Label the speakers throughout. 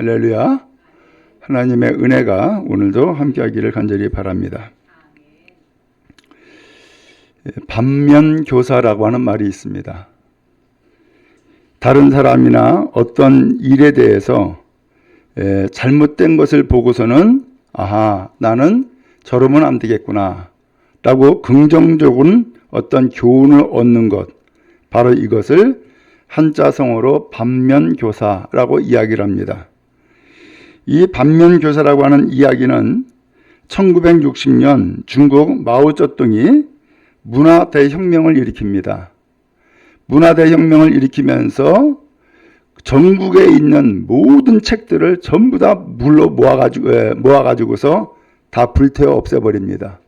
Speaker 1: 할렐루야. 하나님의 은혜가 오늘도 함께하기를 간절히 바랍니다. 반면교사라고 하는 말이 있습니다. 다른 사람이나 어떤 일에 대해서 잘못된 것을 보고서는 아하, 나는 저러면 안 되겠구나 라고 긍정적인 어떤 교훈을 얻는 것, 바로 이것을 한자성어로 반면교사라고 이야기를 합니다. 이 반면교사라고 하는 이야기는 1960년 중국 마오쩌둥이 문화대혁명을 일으킵니다. 문화대혁명을 일으키면서 전국에 있는 모든 책들을 전부 다 모아가지고서 다 불태워 없애버립니다.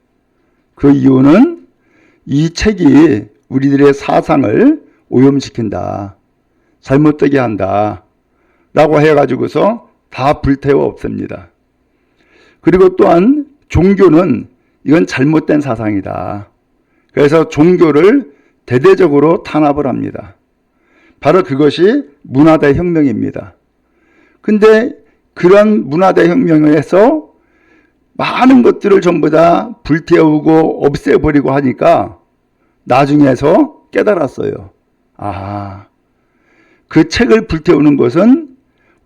Speaker 1: 그 이유는 이 책이 우리들의 사상을 오염시킨다, 잘못되게 한다 라고 해가지고서 다 불태워 없앱니다. 그리고 또한 종교는 이건 잘못된 사상이다. 그래서 종교를 대대적으로 탄압을 합니다. 바로 그것이 문화대혁명입니다. 근데 그런 문화대혁명에서 많은 것들을 전부 다 불태우고 없애버리고 하니까 나중에서 깨달았어요. 아, 그 책을 불태우는 것은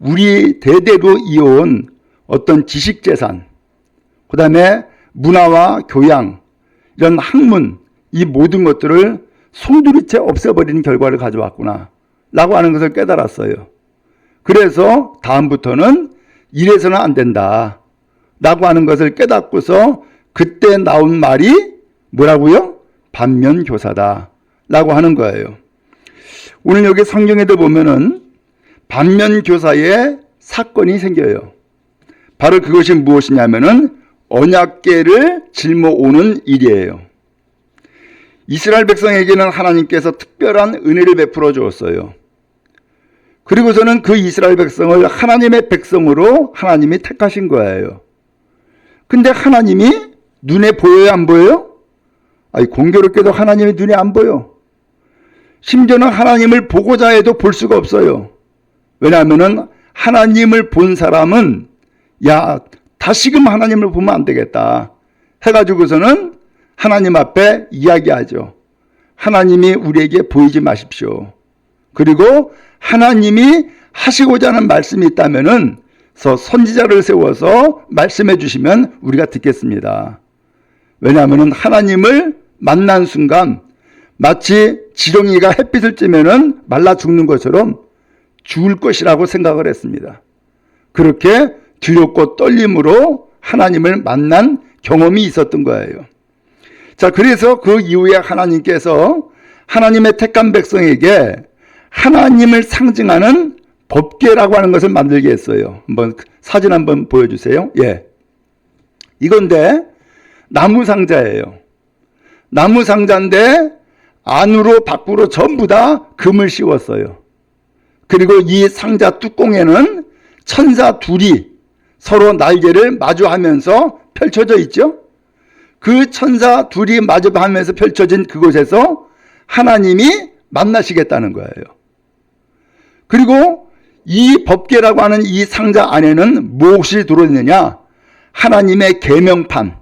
Speaker 1: 우리 대대로 이어온 어떤 지식재산, 그 다음에 문화와 교양, 이런 학문, 이 모든 것들을 송두리째 없애버리는 결과를 가져왔구나 라고 하는 것을 깨달았어요. 그래서 다음부터는 이래서는 안 된다 라고 하는 것을 깨닫고서 그때 나온 말이 뭐라고요? 반면교사다 라고 하는 거예요. 오늘 여기 성경에도 보면은 반면교사의 사건이 생겨요. 바로 그것이 무엇이냐면은 언약궤를 짊어오는 일이에요. 이스라엘 백성에게는 하나님께서 특별한 은혜를 베풀어 주었어요. 그리고서는 그 이스라엘 백성을 하나님의 백성으로 하나님이 택하신 거예요. 근데 하나님이 눈에 보여요, 안 보여요? 아니, 공교롭게도 하나님이 눈에 안 보여. 심지어는 하나님을 보고자 해도 볼 수가 없어요. 왜냐하면은 하나님을 본 사람은 야, 다시금 하나님을 보면 안 되겠다 해가지고서는 하나님 앞에 이야기하죠. 하나님이 우리에게 보이지 마십시오. 그리고 하나님이 하시고자 하는 말씀이 있다면은 선지자를 세워서 말씀해 주시면 우리가 듣겠습니다. 왜냐하면은 하나님을 만난 순간 마치 지렁이가 햇빛을 쬐면은 말라 죽는 것처럼 죽을 것이라고 생각을 했습니다. 그렇게 두렵고 떨림으로 하나님을 만난 경험이 있었던 거예요. 자, 그래서 그 이후에 하나님께서 하나님의 택한 백성에게 하나님을 상징하는 법궤라고 하는 것을 만들게 했어요. 한번 사진 한번 보여주세요. 예, 이건데 나무 상자예요. 나무 상자인데 안으로 밖으로 전부 다 금을 씌웠어요. 그리고 이 상자 뚜껑에는 천사 둘이 서로 날개를 마주하면서 펼쳐져 있죠. 그 천사 둘이 마주하면서 펼쳐진 그곳에서 하나님이 만나시겠다는 거예요. 그리고 이 법궤라고 하는 이 상자 안에는 무엇이 들어있느냐? 하나님의 계명판,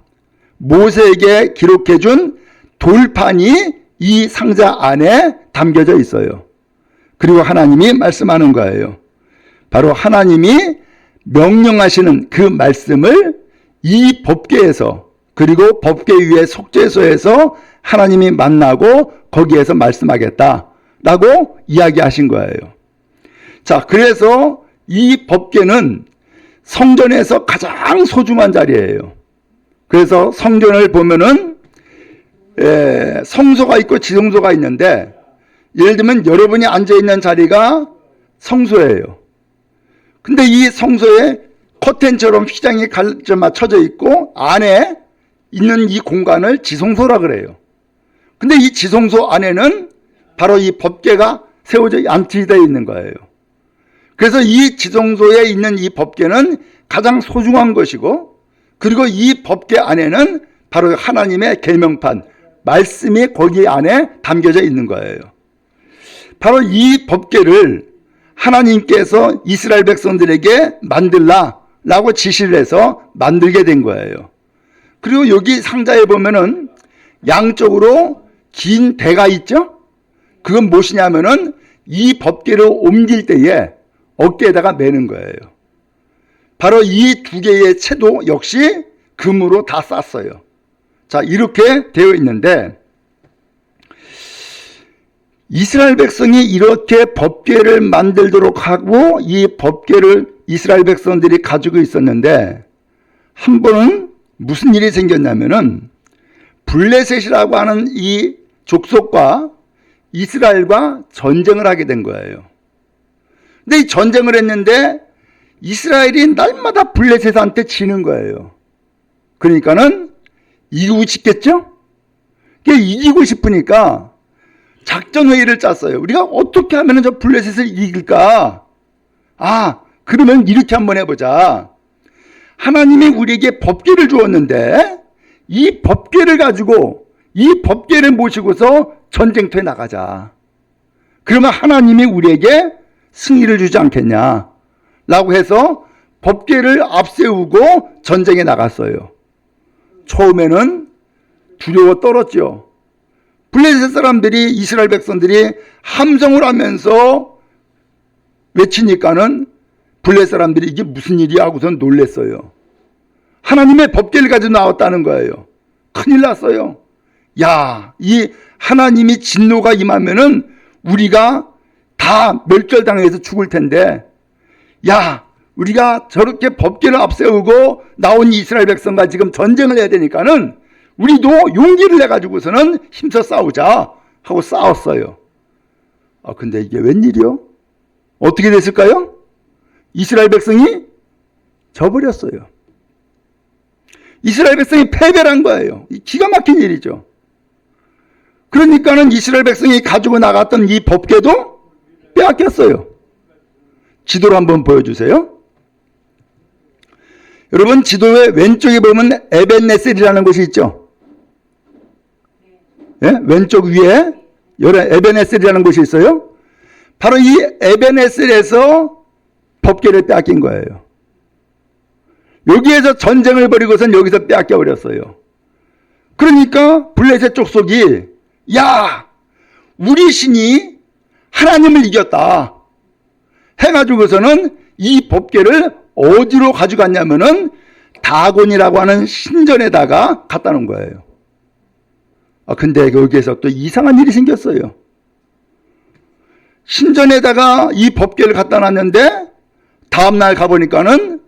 Speaker 1: 모세에게 기록해준 돌판이 이 상자 안에 담겨져 있어요. 그리고 하나님이 말씀하는 거예요. 바로 하나님이 명령하시는 그 말씀을 이 법궤에서, 그리고 법궤 위의 속죄소에서 하나님이 만나고 거기에서 말씀하겠다라고 이야기하신 거예요. 자, 그래서 이 법궤는 성전에서 가장 소중한 자리예요. 그래서 성전을 보면은 성소가 있고 지성소가 있는데, 예를 들면 여러분이 앉아있는 자리가 성소예요. 근데 이 성소에 커튼처럼 휘장이 맞춰져 있고 안에 있는 이 공간을 지성소라 그래요. 근데 이 지성소 안에는 바로 이 법궤가 세워져 안치되어 있는 거예요. 그래서 이 지성소에 있는 이 법궤는 가장 소중한 것이고, 그리고 이 법궤 안에는 바로 하나님의 계명판, 말씀이 거기 안에 담겨져 있는 거예요. 바로 이 법궤를 하나님께서 이스라엘 백성들에게 만들라라고 지시를 해서 만들게 된 거예요. 그리고 여기 상자에 보면은 양쪽으로 긴 대가 있죠? 그건 무엇이냐면은 이 법궤를 옮길 때에 어깨에다가 매는 거예요. 바로 이 두 개의 채도 역시 금으로 다 쌌어요. 자, 이렇게 되어 있는데 이스라엘 백성이 이렇게 법궤를 만들도록 하고 이 법궤를 이스라엘 백성들이 가지고 있었는데 한 번은 무슨 일이 생겼냐면은 블레셋이라고 하는 이 족속과 이스라엘과 전쟁을 하게 된 거예요. 근데 이 전쟁을 했는데 이스라엘이 날마다 블레셋한테 지는 거예요. 그러니까는 이기고 싶겠죠? 이기고 싶으니까 작전 회의를 짰어요. 우리가 어떻게 하면 저 블레셋을 이길까? 그러면 이렇게 한번 해보자. 하나님이 우리에게 법궤를 주었는데 이 법궤를 가지고 이 법궤를 모시고서 전쟁터에 나가자. 그러면 하나님이 우리에게 승리를 주지 않겠냐? 라고 해서 법궤를 앞세우고 전쟁에 나갔어요. 처음에는 두려워 떨었죠. 블레셋 사람들이, 이스라엘 백성들이 함성을 하면서 외치니까는 블레셋 사람들이 이게 무슨 일이야 하고선 놀랬어요. 하나님의 법궤를 가지고 나왔다는 거예요. 큰일 났어요. 야, 이 하나님이 진노가 임하면은 우리가 다 멸절당해서 죽을 텐데, 야, 우리가 저렇게 법궤를 앞세우고 나온 이스라엘 백성과 지금 전쟁을 해야 되니까는 우리도 용기를 내가지고서는 힘써 싸우자 하고 싸웠어요. 근데 이게 웬일이요? 어떻게 됐을까요? 이스라엘 백성이 져버렸어요. 이스라엘 백성이 패배를 한 거예요. 기가 막힌 일이죠. 그러니까는 이스라엘 백성이 가지고 나갔던 이 법궤도 빼앗겼어요. 지도를 한번 보여주세요. 여러분, 지도의 왼쪽에 보면 에벤네셀이라는 곳이 있죠. 예? 왼쪽 위에 에벤네셀이라는 곳이 있어요. 바로 이 에벤네셀에서 법궤를 빼앗긴 거예요. 여기에서 전쟁을 벌이고선 여기서 빼앗겨 버렸어요. 그러니까 블레셋 족속이 야, 우리 신이 하나님을 이겼다 해가지고서는 이 법궤를 어디로 가져갔냐면은 다곤이라고 하는 신전에다가 갖다 놓은 거예요. 근데 여기에서 또 이상한 일이 생겼어요. 신전에다가 이 법궤를 갖다 놨는데 다음날 가보니까는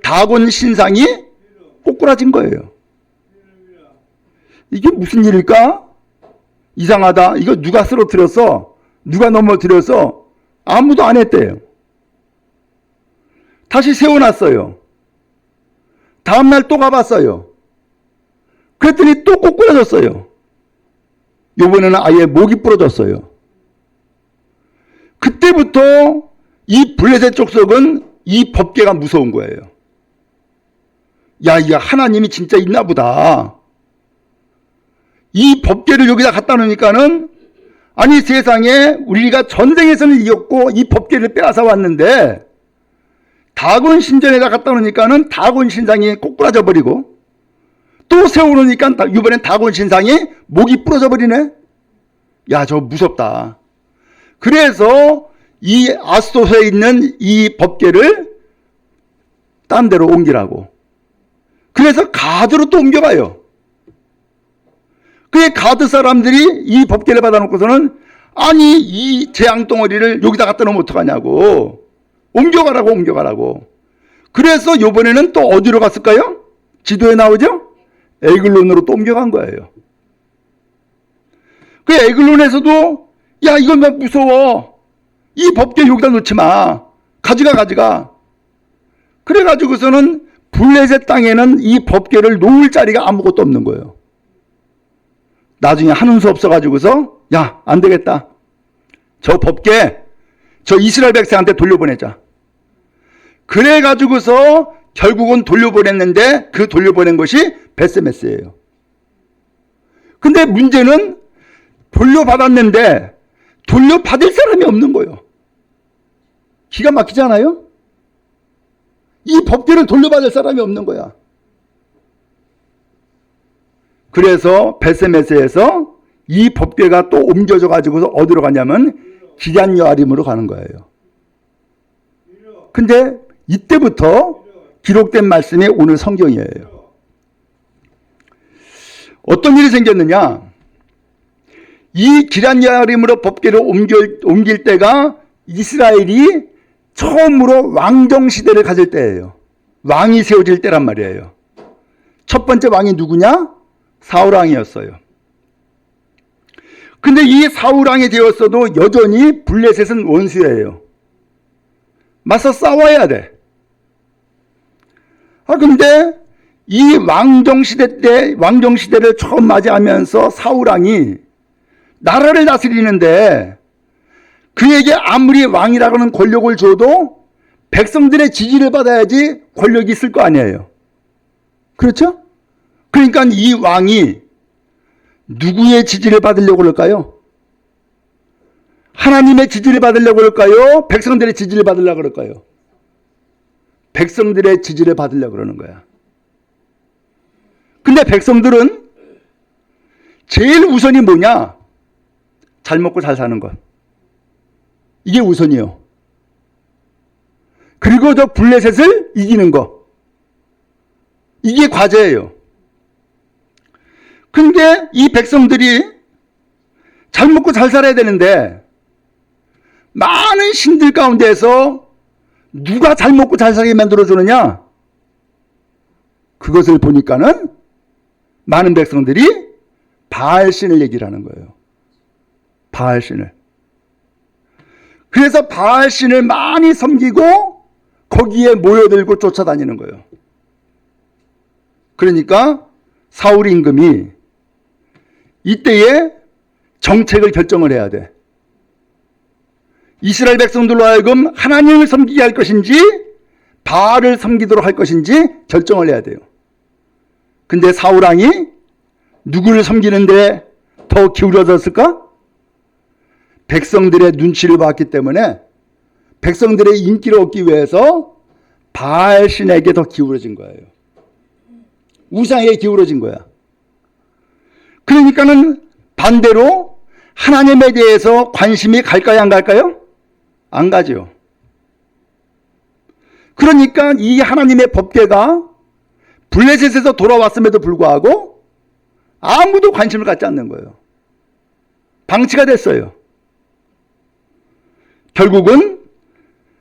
Speaker 1: 다곤 신상이 꼬꾸라진 거예요. 이게 무슨 일일까? 이상하다. 이거 누가 쓰러뜨렸어? 누가 넘어뜨려서? 아무도 안 했대요. 다시 세워놨어요. 다음날 또 가봤어요. 그랬더니 또 꼬꾸라졌어요. 이번에는 아예 목이 부러졌어요. 그때부터 이 블레셋 족속은 이 법궤가 무서운 거예요. 야, 이게 하나님이 진짜 있나 보다. 이 법궤를 여기다 갖다 놓으니까는 아니 세상에 우리가 전쟁에서는 이겼고 이 법궤를 빼앗아 왔는데 다곤 신전에다 갖다 놓으니까는 다곤 신상이 꼬꾸라져 버리고 또 세워놓으니까 이번엔 다곤 신상이 목이 부러져 버리네. 야, 저거 무섭다. 그래서 이 아스도스에 있는 이 법궤를 딴 데로 옮기라고. 그래서 가드로 또 옮겨가요. 그 가드 사람들이 이 법궤를 받아놓고서는 아니 이 재앙덩어리를 여기다 갖다 놓으면 어떡하냐고. 옮겨가라고. 그래서 요번에는 또 어디로 갔을까요? 지도에 나오죠? 에글론으로 또 옮겨간 거예요. 그 에글론에서도 야, 이건 왜 무서워. 이 법궤 여기다 놓지 마. 가져가. 그래가지고서는 블레셋 땅에는 이 법궤를 놓을 자리가 아무것도 없는 거예요. 나중에 하는 수 없어가지고서 야, 안 되겠다. 저 법궤 저 이스라엘 백성한테 돌려보내자. 그래가지고서 결국은 돌려보냈는데 그 돌려보낸 것이 베스메스예요. 근데 문제는 돌려받았는데 돌려받을 사람이 없는 거예요. 기가 막히지 않아요? 이 법궤를 돌려받을 사람이 없는 거야. 그래서 베세메스에서 이 법궤가 또 옮겨져 가지고서 어디로 가냐면 기럇 여아림으로 가는 거예요. 근데 이때부터 기록된 말씀이 오늘 성경이에요. 어떤 일이 생겼느냐? 이 기럇 여아림으로 법궤를 옮길 때가 이스라엘이 처음으로 왕정 시대를 가질 때예요. 왕이 세워질 때란 말이에요. 첫 번째 왕이 누구냐? 사울왕이었어요. 근데 이 사울왕이 되었어도 여전히 블레셋은 원수예요. 맞서 싸워야 돼. 근데 이 왕정시대를 처음 맞이하면서 사울왕이 나라를 다스리는데 그에게 아무리 왕이라고는 권력을 줘도 백성들의 지지를 받아야지 권력이 있을 거 아니에요. 그렇죠? 그러니까 이 왕이 누구의 지지를 받으려고 그럴까요? 하나님의 지지를 받으려고 그럴까요? 백성들의 지지를 받으려고 그럴까요? 백성들의 지지를 받으려고 그러는 거야. 근데 백성들은 제일 우선이 뭐냐? 잘 먹고 잘 사는 것. 이게 우선이요. 그리고 저 블레셋을 이기는 것. 이게 과제예요. 근데 이 백성들이 잘 먹고 잘 살아야 되는데 많은 신들 가운데서 누가 잘 먹고 잘 살게 만들어주느냐? 그것을 보니까는 많은 백성들이 바알신을 얘기를 하는 거예요. 바알신을. 그래서 바알신을 많이 섬기고 거기에 모여들고 쫓아다니는 거예요. 그러니까 사울 임금이 이때에 정책을 결정을 해야 돼. 이스라엘 백성들로 하여금 하나님을 섬기게 할 것인지 바알을 섬기도록 할 것인지 결정을 해야 돼요. 근데 사울왕이 누구를 섬기는데 더 기울어졌을까? 백성들의 눈치를 봤기 때문에 백성들의 인기를 얻기 위해서 바알 신에게 더 기울어진 거예요. 우상에 기울어진 거야. 그러니까는 반대로 하나님에 대해서 관심이 갈까요, 안 갈까요? 안 가죠. 그러니까 이 하나님의 법궤가 블레셋에서 돌아왔음에도 불구하고 아무도 관심을 갖지 않는 거예요. 방치가 됐어요. 결국은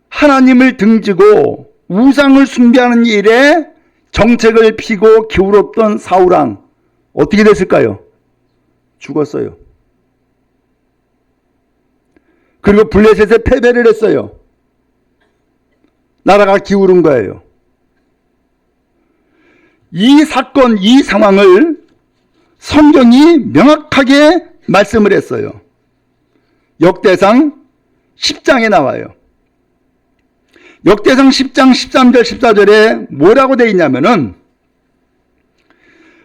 Speaker 1: 하나님을 등지고 우상을 숭배하는 일에 정책을 피고 기울었던 사울왕 어떻게 됐을까요? 죽었어요. 그리고 블레셋에 패배를 했어요. 나라가 기울은 거예요. 이 사건, 이 상황을 성경이 명확하게 말씀을 했어요. 역대상 10장에 나와요. 역대상 10장 13절 14절에 뭐라고 되어 있냐면은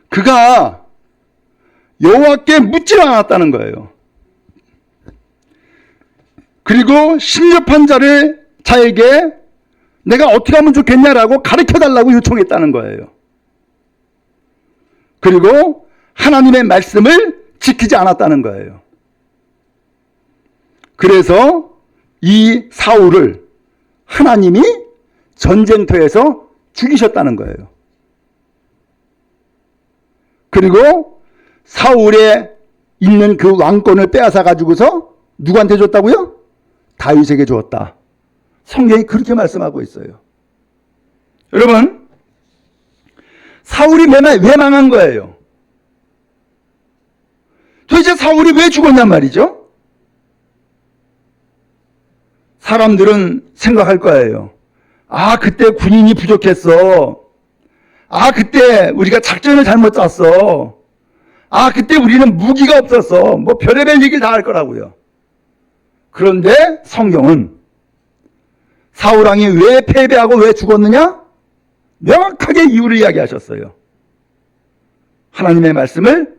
Speaker 1: 그가 여호와께 묻지 않았다는 거예요. 그리고 신접한 자에게 내가 어떻게 하면 좋겠냐라고 가르쳐달라고 요청했다는 거예요. 그리고 하나님의 말씀을 지키지 않았다는 거예요. 그래서 이 사울을 하나님이 전쟁터에서 죽이셨다는 거예요. 그리고 사울에 있는 그 왕권을 빼앗아 가지고서 누구한테 줬다고요? 다윗에게 주었다. 성경이 그렇게 말씀하고 있어요. 여러분, 사울이 왜 망한 거예요? 도대체 사울이 왜 죽었냔 말이죠? 사람들은 생각할 거예요. 아, 그때 군인이 부족했어. 아, 그때 우리가 작전을 잘못 짰어. 아, 그때 우리는 무기가 없었어. 뭐 별의별 얘기를 다 할 거라고요. 그런데 성경은 사울왕이 왜 패배하고 왜 죽었느냐? 명확하게 이유를 이야기하셨어요. 하나님의 말씀을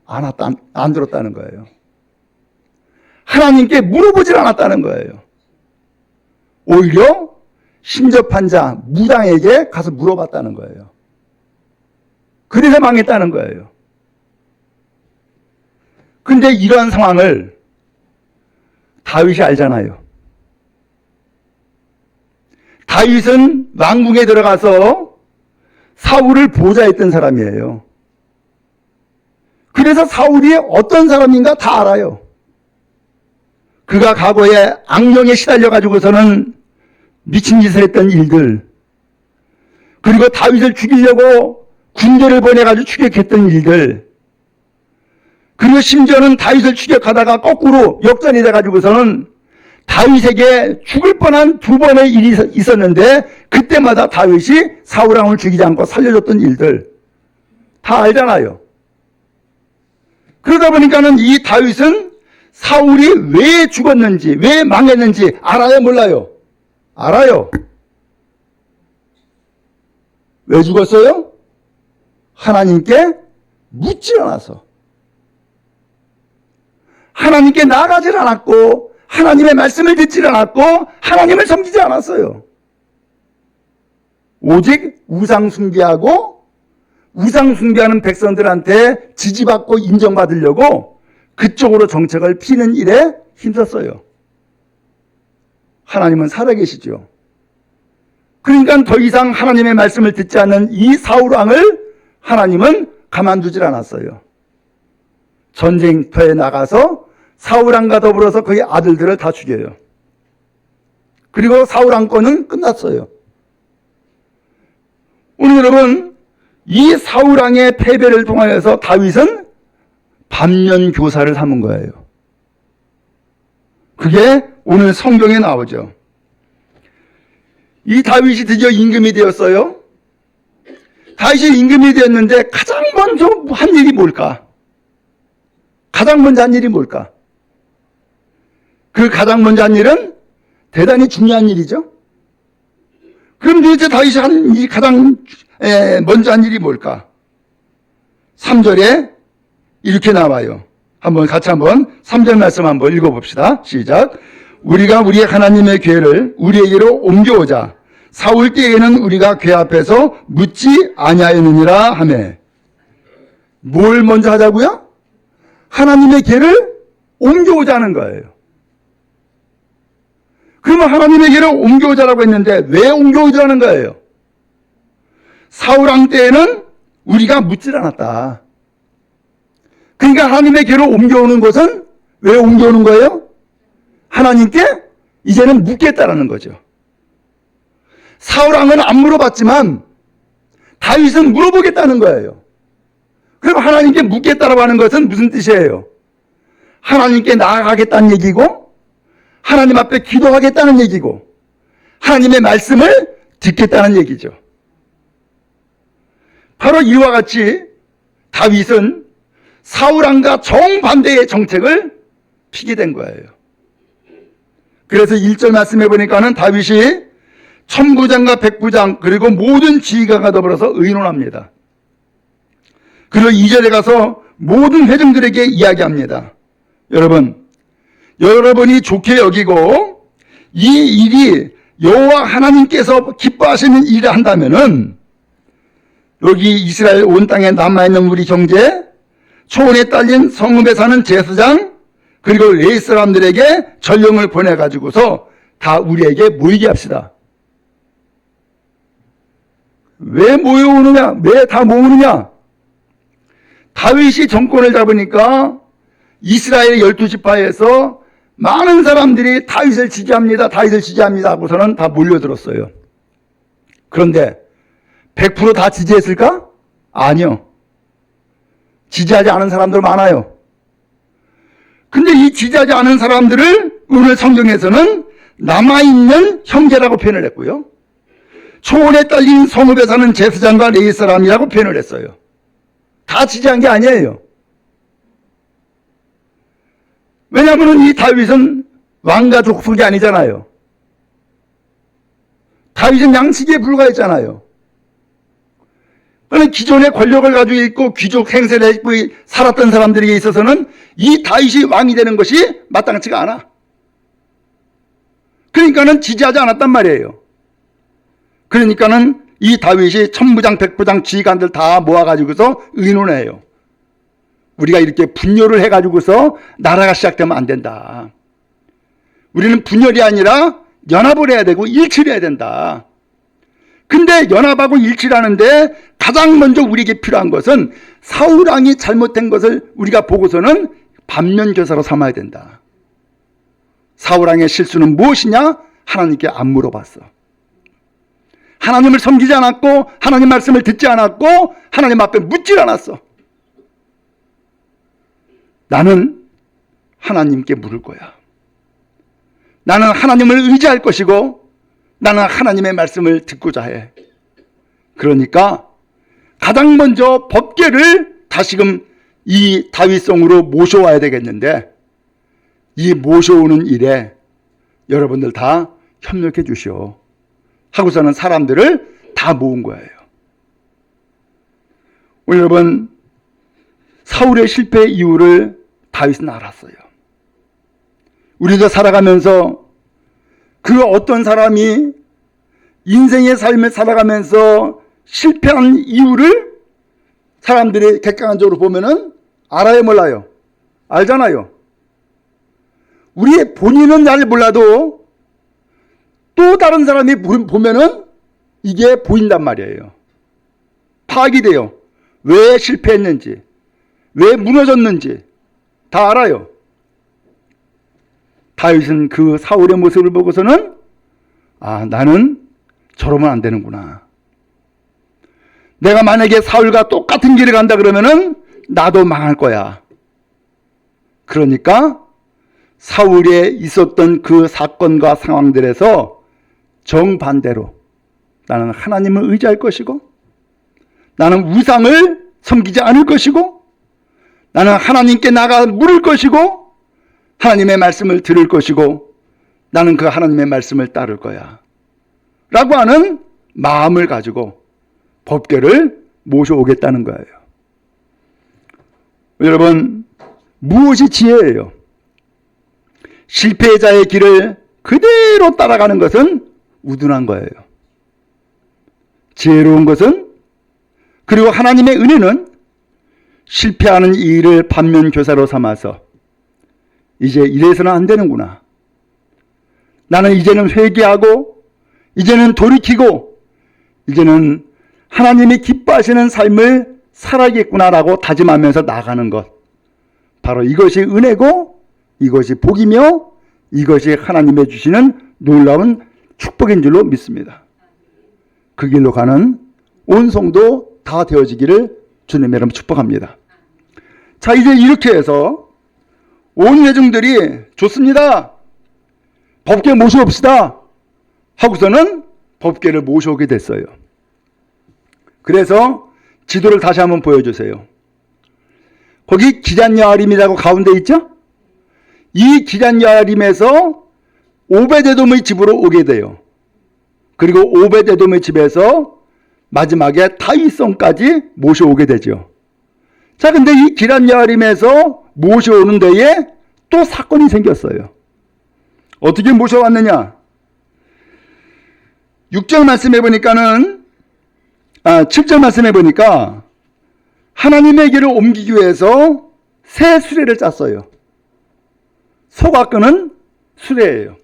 Speaker 1: 안 들었다는 거예요. 하나님께 물어보질 않았다는 거예요. 오히려 신접한 자 무당에게 가서 물어봤다는 거예요. 그래서 망했다는 거예요. 근데 이러한 상황을 다윗이 알잖아요. 다윗은 왕궁에 들어가서 사울을 보좌했던 사람이에요. 그래서 사울이 어떤 사람인가 다 알아요. 그가 과거에 악령에 시달려가지고서는 미친 짓을 했던 일들, 그리고 다윗을 죽이려고 군대를 보내가지고 추격했던 일들, 그리고 심지어는 다윗을 추격하다가 거꾸로 역전이 돼가지고서는 다윗에게 죽을 뻔한 두 번의 일이 있었는데 그때마다 다윗이 사울왕을 죽이지 않고 살려줬던 일들 다 알잖아요. 그러다 보니까는 이 다윗은 사울이 왜 죽었는지, 왜 망했는지 알아요, 몰라요? 알아요. 왜 죽었어요? 하나님께 묻지 않아서. 하나님께 나아가질 않았고, 하나님의 말씀을 듣지 않았고, 하나님을 섬기지 않았어요. 오직 우상 숭배하고, 우상 숭배하는 백성들한테 지지받고 인정받으려고 그쪽으로 정책을 피는 일에 힘썼어요. 하나님은 살아계시죠. 그러니까 더 이상 하나님의 말씀을 듣지 않는 이 사울왕을 하나님은 가만두질 않았어요. 전쟁터에 나가서 사울왕과 더불어서 그의 아들들을 다 죽여요. 그리고 사울왕권은 끝났어요. 오늘 여러분, 이 사울왕의 패배를 통하여서 다윗은 반면교사를 삼은 거예요. 그게 오늘 성경에 나오죠. 이 다윗이 드디어 임금이 되었어요. 다윗이 임금이 되었는데 가장 먼저 한 일이 뭘까? 가장 먼저 한 일이 뭘까? 그 가장 먼저 한 일은 대단히 중요한 일이죠. 그럼 도대체 다윗이 한 일이 가장 먼저 한 일이 뭘까? 3절에 이렇게 나와요. 같이 한번 3절 말씀 한번 읽어봅시다. 시작. 우리가 우리 하나님의 궤를 우리에게로 옮겨오자. 사울 때에는 우리가 궤 앞에서 묻지 아니하였느니라 하매. 뭘 먼저 하자고요? 하나님의 궤를 옮겨오자는 거예요. 그러면 하나님의 궤를 옮겨오자라고 했는데 왜 옮겨오자는 거예요? 사울왕 때에는 우리가 묻질 않았다. 그러니까 하나님의 궤를 옮겨오는 것은 왜 옮겨오는 거예요? 하나님께 이제는 묻겠다라는 거죠. 사울왕은 안 물어봤지만 다윗은 물어보겠다는 거예요. 그럼 하나님께 묻겠다라고 하는 것은 무슨 뜻이에요? 하나님께 나아가겠다는 얘기고, 하나님 앞에 기도하겠다는 얘기고, 하나님의 말씀을 듣겠다는 얘기죠. 바로 이와 같이 다윗은 사울왕과 정반대의 정책을 피게 된 거예요. 그래서 1절 말씀해 보니까는 다윗이 천부장과 백부장 그리고 모든 지휘관과 더불어서 의논합니다. 그리고 2절에 가서 모든 회중들에게 이야기합니다. 여러분이 좋게 여기고 이 일이 여호와 하나님께서 기뻐하시는 일을 한다면은 여기 이스라엘 온 땅에 남아있는 우리 형제, 초원에 딸린 성읍에 사는 제사장, 그리고 레위 사람들에게 전령을 보내가지고서 다 우리에게 모이게 합시다. 왜 모여오느냐? 왜 다 모으느냐? 다윗이 정권을 잡으니까 이스라엘 12지파에서 많은 사람들이 다윗을 지지합니다. 다윗을 지지합니다 하고서는 다 몰려들었어요. 그런데 100% 다 지지했을까? 아니요. 지지하지 않은 사람들 많아요. 근데 이 지지하지 않은 사람들을 오늘 성경에서는 남아있는 형제라고 표현을 했고요. 초원에 딸린 성읍에 사는 제사장과 레위 사람이라고 표현을 했어요. 다 지지한 게 아니에요. 왜냐하면 이 다윗은 왕가 족속이 아니잖아요. 다윗은 양치기에 불과했잖아요. 그러니까 기존의 권력을 가지고 있고 귀족 행세를 했고 살았던 사람들에게 있어서는 이 다윗이 왕이 되는 것이 마땅치가 않아. 그러니까는 지지하지 않았단 말이에요. 그러니까는 이 다윗이 천부장 백부장 지휘관들 다 모아가지고서 의논해요. 우리가 이렇게 분열을 해가지고서 나라가 시작되면 안 된다. 우리는 분열이 아니라 연합을 해야 되고 일치를 해야 된다. 근데 연합하고 일치를 하는데 가장 먼저 우리에게 필요한 것은 사울 왕이 잘못된 것을 우리가 보고서는 반면교사로 삼아야 된다. 사울 왕의 실수는 무엇이냐? 하나님께 안 물어봤어. 하나님을 섬기지 않았고 하나님 말씀을 듣지 않았고 하나님 앞에 묻질 않았어. 나는 하나님께 물을 거야. 나는 하나님을 의지할 것이고 나는 하나님의 말씀을 듣고자 해. 그러니까 가장 먼저 법궤를 다시금 이 다윗성으로 모셔와야 되겠는데 이 모셔오는 일에 여러분들 다 협력해 주시오. 하고서는 사람들을 다 모은 거예요. 오늘 여러분 사울의 실패 이유를 다윗은 알았어요. 우리도 살아가면서 그 어떤 사람이 인생의 삶을 살아가면서 실패한 이유를 사람들이 객관적으로 보면은 알아요, 몰라요? 알잖아요. 우리 본인은 잘 몰라도 또 다른 사람이 보면은 이게 보인단 말이에요. 파악이 돼요. 왜 실패했는지, 왜 무너졌는지 다 알아요. 다윗은 그 사울의 모습을 보고서는 나는 저러면 안 되는구나. 내가 만약에 사울과 똑같은 길을 간다 그러면은 나도 망할 거야. 그러니까 사울에 있었던 그 사건과 상황들에서 정반대로 나는 하나님을 의지할 것이고 나는 우상을 섬기지 않을 것이고 나는 하나님께 나가 물을 것이고 하나님의 말씀을 들을 것이고 나는 그 하나님의 말씀을 따를 거야 라고 하는 마음을 가지고 법궤를 모셔오겠다는 거예요. 여러분 무엇이 지혜예요? 실패자의 길을 그대로 따라가는 것은 우둔한 거예요. 지혜로운 것은 그리고 하나님의 은혜는 실패하는 이 일을 반면교사로 삼아서 이제 이래서는 안 되는구나. 나는 이제는 회개하고 이제는 돌이키고 이제는 하나님이 기뻐하시는 삶을 살아야겠구나라고 다짐하면서 나가는 것. 바로 이것이 은혜고 이것이 복이며 이것이 하나님의 주시는 놀라운 축복인 줄로 믿습니다. 그 길로 가는 온 성도 다 되어지기를 주님의 이름으로 축복합니다. 자, 이제 이렇게 해서 온 회중들이 좋습니다. 법궤 모셔옵시다 하고서는 법궤를 모셔오게 됐어요. 그래서 지도를 다시 한번 보여주세요. 거기 기럇여아림이라고 가운데 있죠? 이 기럇여아림에서 오베데돔의 집으로 오게 돼요. 그리고 오베데돔의 집에서 마지막에 다윗성까지 모셔오게 되죠. 자, 근데 이 기럇여아림에서 모셔오는 데에 또 사건이 생겼어요. 어떻게 모셔왔느냐? 6절 말씀해 보니까는 7절 말씀해 보니까 하나님의 길을 옮기기 위해서 새 수레를 짰어요. 소가 끄는 수레예요.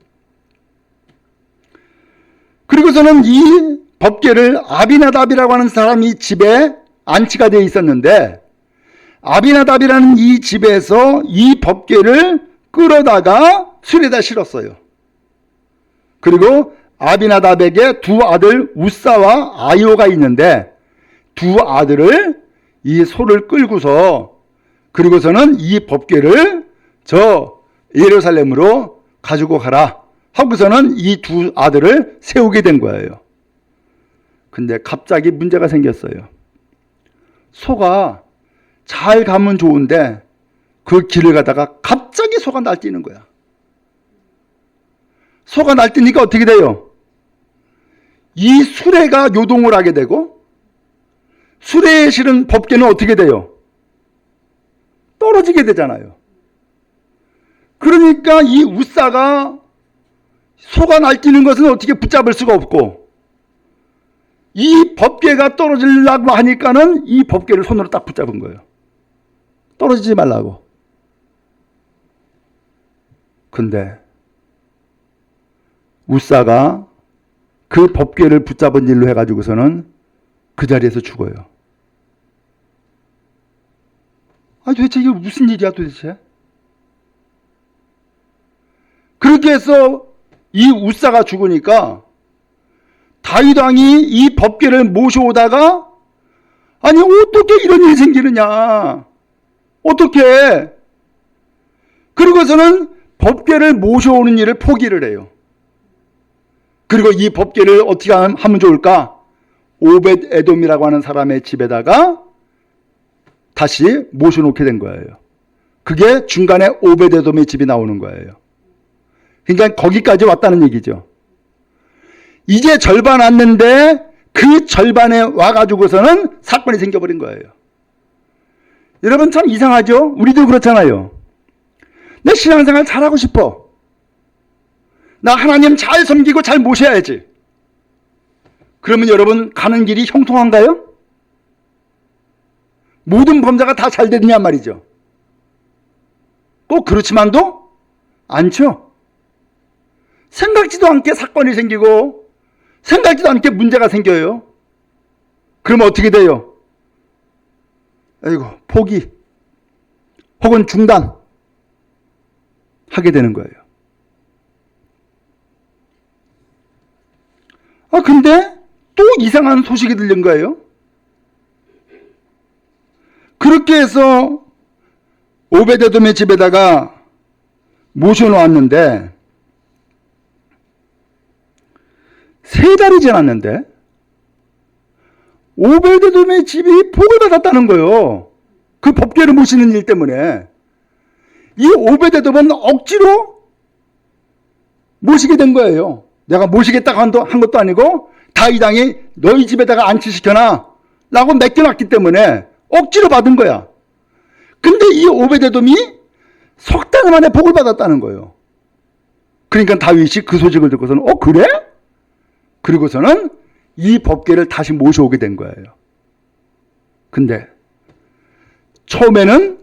Speaker 1: 그리고서는 이 법궤를 아비나답이라고 하는 사람이 집에 안치가 되어 있었는데 아비나답이라는 이 집에서 이 법궤를 끌어다가 수레에다 실었어요. 그리고 아비나답에게 두 아들 우사와 아이오가 있는데 두 아들을 이 소를 끌고서 그리고서는 이 법궤를 저 예루살렘으로 가지고 가라 하고서는 이 두 아들을 세우게 된 거예요. 근데 갑자기 문제가 생겼어요. 소가 잘 가면 좋은데 그 길을 가다가 갑자기 소가 날뛰는 거야. 소가 날뛰니까 어떻게 돼요? 이 수레가 요동을 하게 되고 수레에 실은 법궤는 어떻게 돼요? 떨어지게 되잖아요. 그러니까 이 우사가 소가 날뛰는 것은 어떻게 붙잡을 수가 없고, 이 법궤가 떨어지려고 하니까는 이 법궤를 손으로 딱 붙잡은 거예요. 떨어지지 말라고. 근데 우사가 그 법궤를 붙잡은 일로 해가지고서는 그 자리에서 죽어요. 아, 도대체 이게 무슨 일이야 도대체? 그렇게 해서 이 우사가 죽으니까 다윗 왕이 이 법궤를 모셔오다가, 아니 어떻게 이런 일이 생기느냐, 어떻게? 그리고서는 법궤를 모셔오는 일을 포기를 해요. 그리고 이 법궤를 어떻게 하면 좋을까? 오벳 에돔이라고 하는 사람의 집에다가 다시 모셔놓게 된 거예요. 그게 중간에 오벳 에돔의 집이 나오는 거예요. 그러니까 거기까지 왔다는 얘기죠. 이제 절반 왔는데 그 절반에 와가지고서는 사건이 생겨버린 거예요. 여러분 참 이상하죠? 우리도 그렇잖아요. 내 신앙생활 잘하고 싶어. 나 하나님 잘 섬기고 잘 모셔야지. 그러면 여러분 가는 길이 형통한가요? 모든 범자가 다 잘 되느냐 말이죠. 꼭 그렇지만도 않죠. 생각지도 않게 사건이 생기고 생각지도 않게 문제가 생겨요. 그러면 어떻게 돼요? 아이고, 포기 혹은 중단 하게 되는 거예요. 아, 근데 또 이상한 소식이 들린 거예요. 그렇게 해서 오베데돔의 집에다가 모셔놓았는데 3달이 지났는데 오베데돔의 집이 복을 받았다는 거예요. 그 법궤를 모시는 일 때문에. 이 오베데돔은 억지로 모시게 된 거예요. 내가 모시겠다고 한 것도 아니고 다윗 왕이 너희 집에다가 안치시켜놔 라고 맡겨놨기 때문에 억지로 받은 거야. 근데 이 오베데돔이 석 달 만에 복을 받았다는 거예요. 그러니까 다윗이 그 소식을 듣고서는 그래? 그리고서는 이 법궤를 다시 모셔오게 된 거예요. 근데 처음에는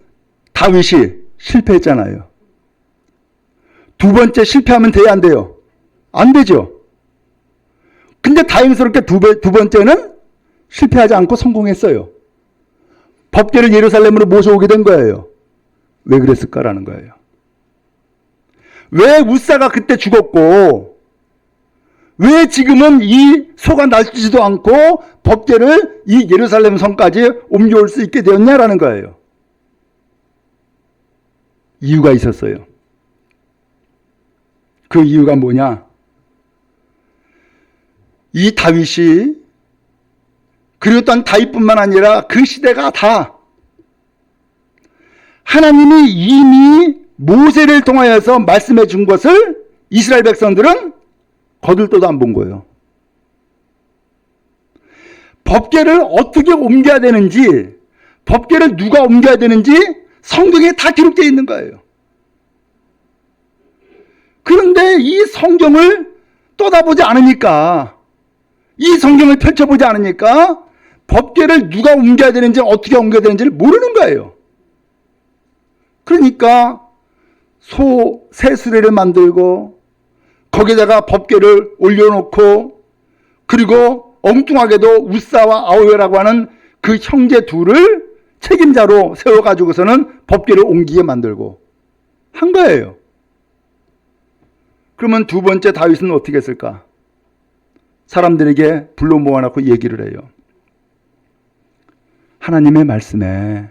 Speaker 1: 다윗이 실패했잖아요. 두 번째 실패하면 돼야 안 돼요? 안 되죠. 근데 다행스럽게 두 번째는 실패하지 않고 성공했어요. 법궤를 예루살렘으로 모셔오게 된 거예요. 왜 그랬을까라는 거예요. 왜 우사가 그때 죽었고 왜 지금은 이 소가 날뛰지도 않고 법궤를 이 예루살렘 성까지 옮겨올 수 있게 되었냐라는 거예요. 이유가 있었어요. 그 이유가 뭐냐? 이 다윗이, 그리고 또한 다윗뿐만 아니라 그 시대가 다 하나님이 이미 모세를 통하여서 말씀해 준 것을 이스라엘 백성들은 거들떠도 안 본 거예요. 법궤를 어떻게 옮겨야 되는지, 법궤를 누가 옮겨야 되는지 성경에 다 기록되어 있는 거예요. 그런데 이 성경을 떠다보지 않으니까, 이 성경을 펼쳐보지 않으니까 법궤를 누가 옮겨야 되는지 어떻게 옮겨야 되는지를 모르는 거예요. 그러니까 새 수레를 만들고 거기다가 법궤를 올려놓고, 그리고 엉뚱하게도 우사와 아우야라고 하는 그 형제 둘을 책임자로 세워가지고서는 법궤를 옮기게 만들고 한 거예요. 그러면 두 번째 다윗은 어떻게 했을까? 사람들에게 불러 모아놓고 얘기를 해요. 하나님의 말씀에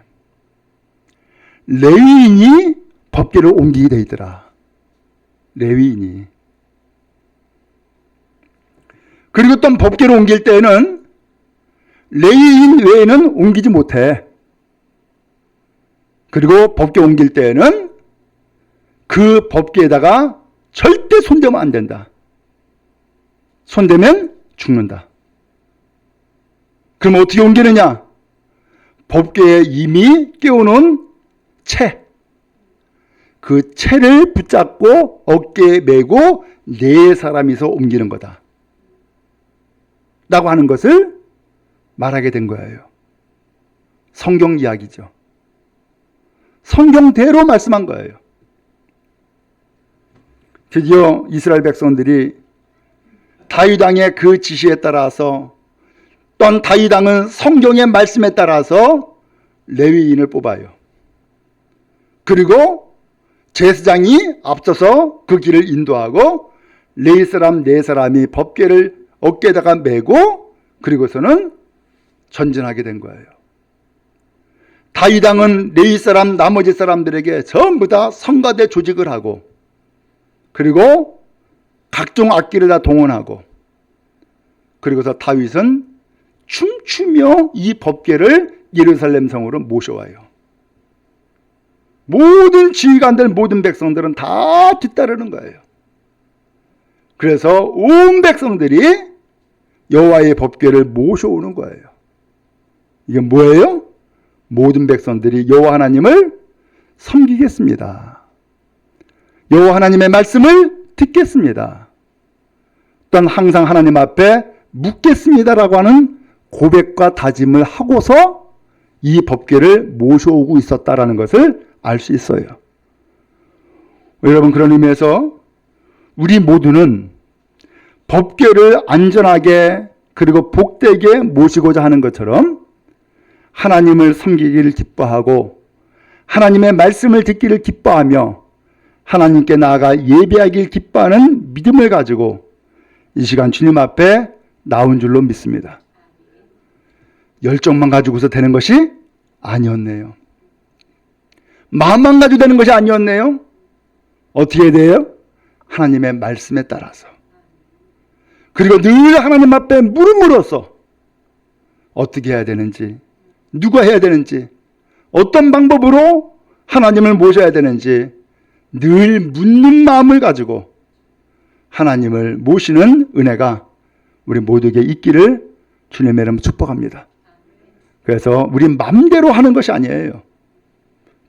Speaker 1: 레위인이 법궤를 옮기게 돼 있더라. 레위인이. 그리고 또 법궤를 옮길 때는 레위인 외에는 옮기지 못해. 그리고 법궤 옮길 때는 그 법궤에다가 절대 손대면 안 된다. 손대면 죽는다. 그럼 어떻게 옮기느냐? 법궤에 이미 깨워놓은 채, 그 채를 붙잡고 어깨에 메고 네 사람이서 옮기는 거다 라고 하는 것을 말하게 된 거예요. 성경 이야기죠. 성경대로 말씀한 거예요. 드디어 이스라엘 백성들이 다윗 왕의 그 지시에 따라서, 또한 다윗 왕은 성경의 말씀에 따라서 레위인을 뽑아요. 그리고 제사장이 앞서서 그 길을 인도하고 레위 사람 네 사람이 법궤를 어깨에다가 메고 그리고서는 전진하게 된 거예요. 다윗 왕은 레위 사람 나머지 사람들에게 전부 다 성가대 조직을 하고, 그리고 각종 악기를 다 동원하고, 그리고서 다윗은 춤추며 이 법궤를 예루살렘 성으로 모셔와요. 모든 지휘관들, 모든 백성들은 다 뒤따르는 거예요. 그래서 온 백성들이 여호와의 법궤를 모셔오는 거예요. 이게 뭐예요? 모든 백성들이 여호와 하나님을 섬기겠습니다. 여호와 하나님의 말씀을 듣겠습니다. 또한 항상 하나님 앞에 묻겠습니다라고 하는 고백과 다짐을 하고서 이 법궤를 모셔오고 있었다라는 것을 알 수 있어요. 여러분, 그런 의미에서 우리 모두는 법궤를 안전하게 그리고 복되게 모시고자 하는 것처럼 하나님을 섬기기를 기뻐하고 하나님의 말씀을 듣기를 기뻐하며 하나님께 나아가 예배하기를 기뻐하는 믿음을 가지고 이 시간 주님 앞에 나온 줄로 믿습니다. 열정만 가지고서 되는 것이 아니었네요. 마음만 가지고 되는 것이 아니었네요. 어떻게 돼요? 하나님의 말씀에 따라서. 그리고 늘 하나님 앞에 물음으로써 어떻게 해야 되는지, 누가 해야 되는지, 어떤 방법으로 하나님을 모셔야 되는지 늘 묻는 마음을 가지고 하나님을 모시는 은혜가 우리 모두에게 있기를 주님의 이름으로 축복합니다. 그래서 우리 마음대로 하는 것이 아니에요.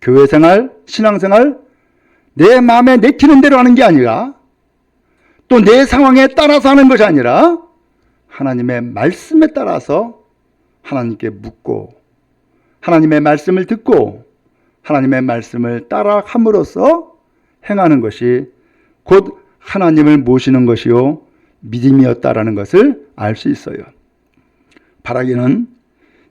Speaker 1: 교회생활, 신앙생활 내 마음에 내키는 대로 하는 게 아니라, 또 내 상황에 따라서 하는 것이 아니라 하나님의 말씀에 따라서 하나님께 묻고 하나님의 말씀을 듣고 하나님의 말씀을 따라함으로써 행하는 것이 곧 하나님을 모시는 것이요 믿음이었다라는 것을 알 수 있어요. 바라기는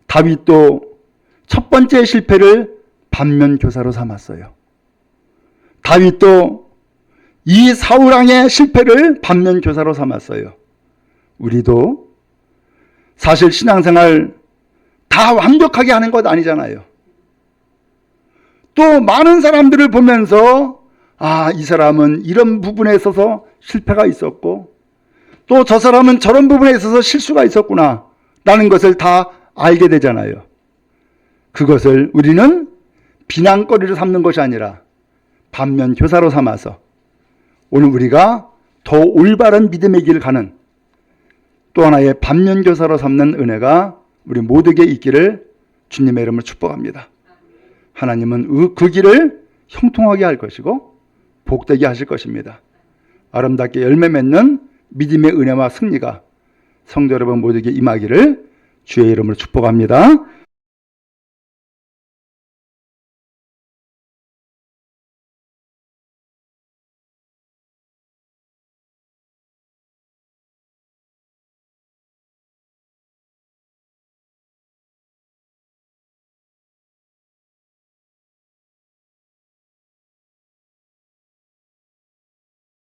Speaker 1: 다윗도 첫 번째 실패를 반면교사로 삼았어요. 다윗도 이 사울왕의 실패를 반면교사로 삼았어요. 우리도 사실 신앙생활 다 완벽하게 하는 것 아니잖아요. 또 많은 사람들을 보면서 이 사람은 이런 부분에 있어서 실패가 있었고 또 저 사람은 저런 부분에 있어서 실수가 있었구나 라는 것을 다 알게 되잖아요. 그것을 우리는 비난거리로 삼는 것이 아니라 반면교사로 삼아서 오늘 우리가 더 올바른 믿음의 길을 가는 또 하나의 반면교사로 삼는 은혜가 우리 모두에게 있기를 주님의 이름으로 축복합니다. 하나님은 그 길을 형통하게 할 것이고 복되게 하실 것입니다. 아름답게 열매 맺는 믿음의 은혜와 승리가 성도 여러분 모두에게 임하기를 주의 이름으로 축복합니다.